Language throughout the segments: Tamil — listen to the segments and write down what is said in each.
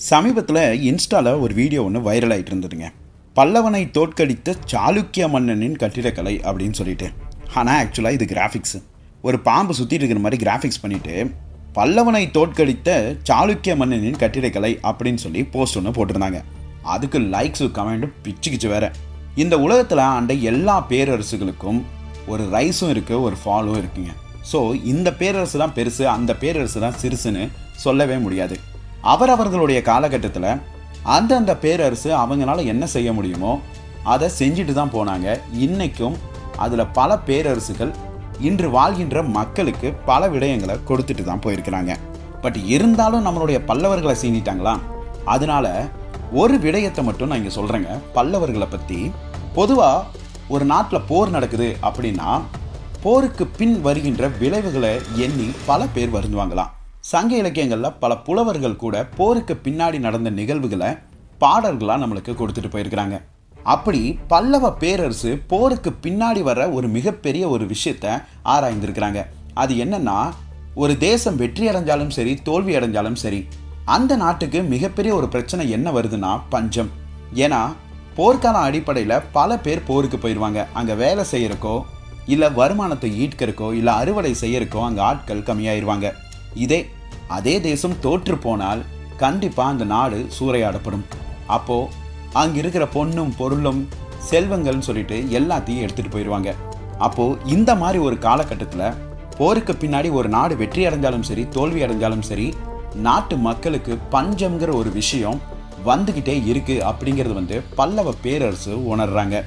சமீபத்தில் இன்ஸ்டாவில் ஒரு வீடியோ ஒன்று வைரல் ஆகிட்டு இருந்ததுங்க. பல்லவனை தோற்கடித்த சாளுக்கிய மன்னனின் கட்டிடக்கலை அப்படின்னு சொல்லிட்டு. ஆனால் ஆக்சுவலாக இது கிராஃபிக்ஸு. ஒரு பாம்பு சுற்றிட்டு இருக்கிற மாதிரி கிராஃபிக்ஸ் பண்ணிவிட்டு பல்லவனை தோற்கடித்த சாளுக்கிய மன்னனின் கட்டிடக்கலை அப்படின்னு சொல்லி போஸ்ட் ஒன்று போட்டிருந்தாங்க. அதுக்கு லைக்ஸு கமெண்ட்டும் பிச்சுக்கிச்சு வேறு. இந்த உலகத்தில் ஆண்ட எல்லா பேரரசுகளுக்கும் ஒரு ரைஸும் இருக்குது, ஒரு ஃபாலும் இருக்குங்க. ஸோ இந்த பேரரசு தான் பெருசு, அந்த பேரரசு தான் சிறுசுன்னு சொல்லவே முடியாது. அவரவர்களுடைய காலகட்டத்தில் அந்தந்த பேரரசு அவங்களால என்ன செய்ய முடியுமோ அதை செஞ்சுட்டு தான் போனாங்க. இன்றைக்கும் அதில் பல பேரரசுகள் இன்று வாழ்கின்ற மக்களுக்கு பல விடயங்களை கொடுத்துட்டு தான் போயிருக்கிறாங்க. பட் இருந்தாலும் நம்மளுடைய பல்லவர்களை சீண்டிட்டாங்களா? அதனால ஒரு விடயத்தை மட்டும் நான் இங்கே சொல்கிறேங்க. பல்லவர்களை பற்றி பொதுவாக ஒரு நாட்டில் போர் நடக்குது அப்படின்னா போருக்கு பின் வருகின்ற விளைவுகளை எண்ணி பல பேர் வருந்துவாங்களாம். சங்க இலக்கியங்களில் பல புலவர்கள் கூட போருக்கு பின்னாடி நடந்த நிகழ்வுகளை பாடல்களாக நம்மளுக்கு கொடுத்துட்டு போயிருக்கிறாங்க. அப்படி பல்லவ பேரரசு போருக்கு பின்னாடி வர ஒரு மிகப்பெரிய ஒரு விஷயத்தை ஆராய்ந்திருக்கிறாங்க. அது என்னன்னா, ஒரு தேசம் வெற்றி அடைஞ்சாலும் சரி, தோல்வி அடைஞ்சாலும் சரி, அந்த நாட்டுக்கு மிகப்பெரிய ஒரு பிரச்சனை என்ன வருதுன்னா பஞ்சம். ஏன்னா போர்க்கால அடிப்படையில் பல பேர் போருக்கு போயிடுவாங்க. அங்கே வேலை செய்யறக்கோ இல்லை வருமானத்தை ஈட்கிறக்கோ இல்லை அறுவடை செய்யறக்கோ அங்கே ஆட்கள் கம்மியாயிருவாங்க. அதே தேசம் தோற்று போனால் கண்டிப்பாக அந்த நாடு சூறையாடப்படும். அப்போது அங்கே இருக்கிற பொண்ணும் பொருளும் செல்வங்கள்னு சொல்லிட்டு எல்லாத்தையும் எடுத்துகிட்டு போயிடுவாங்க. அப்போது இந்த மாதிரி ஒரு காலகட்டத்தில் போருக்கு பின்னாடி ஒரு நாடு வெற்றி அடைஞ்சாலும் சரி, தோல்வி அடைஞ்சாலும் சரி, நாட்டு மக்களுக்கு பஞ்சம்ங்கிற ஒரு விஷயம் வந்துக்கிட்டே இருக்குது அப்படிங்கிறது பல்லவ பேரரசு உணர்றாங்க.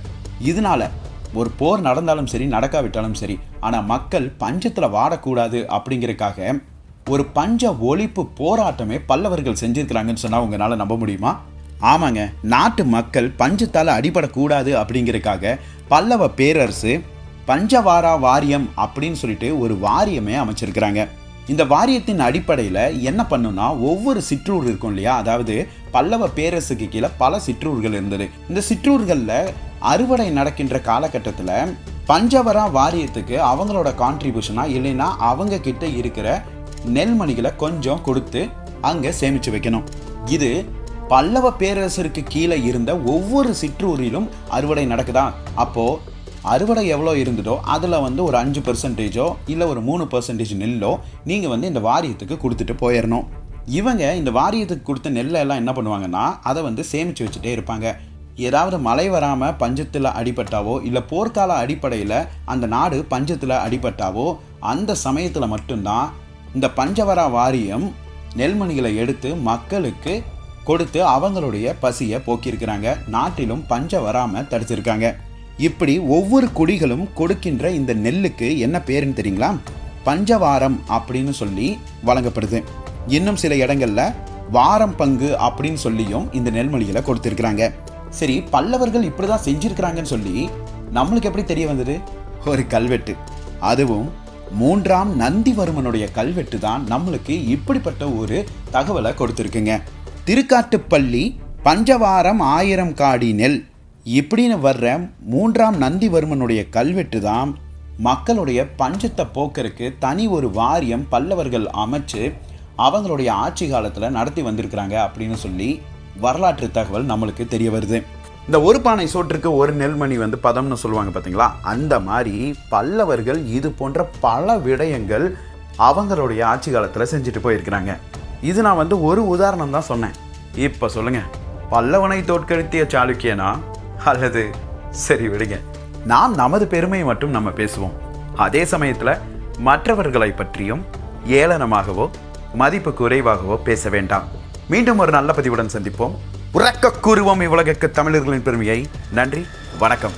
இதனால ஒரு போர் நடந்தாலும் சரி, நடக்காவிட்டாலும் சரி, ஆனால் மக்கள் பஞ்சத்தில் வாடக்கூடாது அப்படிங்கிறதுக்காக ஒரு பஞ்ச ஒழிப்பு போராட்டமே பல்லவர்கள் செஞ்சிருக்கிறாங்கன்னு சொன்னால் உங்களால் நம்ப முடியுமா? ஆமாங்க, நாட்டு மக்கள் பஞ்சத்தால் அடிபடக்கூடாது அப்படிங்கிறதுக்காக பல்லவ பேரரசு பஞ்சவாரா வாரியம் அப்படின்னு சொல்லிட்டு ஒரு வாரியமே அமைச்சிருக்கிறாங்க. இந்த வாரியத்தின் அடிப்படையில் என்ன பண்ணுன்னா, ஒவ்வொரு சிற்றூர் இருக்கும் இல்லையா, அதாவது பல்லவ பேரரசுக்கு கீழே பல சிற்றூர்கள் இருந்தது. இந்த சிற்றூர்களில் அறுவடை நடக்கின்ற காலகட்டத்தில் பஞ்சவரா வாரியத்துக்கு அவங்களோட கான்ட்ரிபியூஷனாக இல்லைன்னா அவங்க கிட்ட இருக்கிற நெல்மணிகளை கொஞ்சம் கொடுத்து அங்கே சேமித்து வைக்கணும். இது பல்லவ பேரரசருக்கு கீழே இருந்த ஒவ்வொரு சிற்றூரிலும் அறுவடை நடக்குதா, அப்போது அறுவடை எவ்வளோ இருந்ததோ அதில் ஒரு 5% இல்லை ஒரு 3% நெல்லோ நீங்கள் இந்த வாரியத்துக்கு கொடுத்துட்டு போயிடணும். இவங்க இந்த வாரியத்துக்கு கொடுத்த நெல்லெல்லாம் என்ன பண்ணுவாங்கன்னா அதை சேமித்து வச்சுட்டே இருப்பாங்க. ஏதாவது மழை வராமல் பஞ்சத்தில் அடிபட்டாவோ இல்லை போர்க்கால அடிப்படையில் அந்த நாடு பஞ்சத்தில் அடிபட்டாவோ அந்த சமயத்தில் மட்டும்தான் இந்த பஞ்சவரா வாரியம் நெல்மணிகளை எடுத்து மக்களுக்கு கொடுத்து அவங்களுடைய பசியை போக்கியிருக்கிறாங்க. நாட்டிலும் பஞ்சம் வராமல் தடுத்திருக்காங்க. இப்படி ஒவ்வொரு குடிகளும் கொடுக்கின்ற இந்த நெல்லுக்கு என்ன பேருன்னு தெரியுங்களா? பஞ்சவாரம் அப்படின்னு சொல்லி வழங்கப்படுது. இன்னும் சில இடங்கள்ல வாரம் பங்கு அப்படின்னு சொல்லியும் இந்த நெல்மணிகளை கொடுத்திருக்கிறாங்க. சரி, பல்லவர்கள் இப்படிதான் செஞ்சிருக்கிறாங்கன்னு சொல்லி நம்மளுக்கு எப்படி தெரிய வந்தது? ஒரு கல்வெட்டு, அதுவும் 3ஆம் நந்திவர்மனுடைய கல்வெட்டு தான் நம்மளுக்கு இப்படிப்பட்ட ஒரு தகவலை கொடுத்துருக்குங்க. திருக்காட்டுப்பள்ளி பஞ்சவாரம் 1000 காடி நெல் இப்படின்னு வர்ற 3ஆம் நந்திவர்மனுடைய கல்வெட்டு தான் மக்களுடைய பஞ்சத்தை போக்கருக்கு தனி ஒரு வாரியம் பல்லவர்கள் அமைச்சு அவங்களுடைய ஆட்சி காலத்தில் நடத்தி வந்திருக்கிறாங்க அப்படின்னு சொல்லி வரலாற்று தகவல் நம்மளுக்கு தெரிய வருது. இந்த ஒரு பானை சோற்றுக்கு ஒரு நெல்மணி பதம்னு சொல்லுவாங்க பார்த்தீங்களா, அந்த மாதிரி பல்லவர்கள் இது போன்ற பல விடயங்கள் அவங்களுடைய ஆட்சி காலத்தில் செஞ்சுட்டு போயிருக்கிறாங்க. இது நான் ஒரு உதாரணம் தான் சொன்னேன். இப்போ சொல்லுங்க, பல்லவனை தோற்கடித்திய சாளுக்கியனா அல்லது சரி விடுங்க, நாம் நமது பெருமையை மட்டும் நம்ம பேசுவோம். அதே சமயத்தில் மற்றவர்களை பற்றியும் ஏளனமாகவோ மதிப்பு குறைவாகவோ பேச வேண்டாம். மீண்டும் ஒரு நல்ல பதிவுடன் சந்திப்போம். உறக்க கூறுவோம் இவ்வுலகுக்கு தமிழர்களின் பெருமையை. நன்றி, வணக்கம்.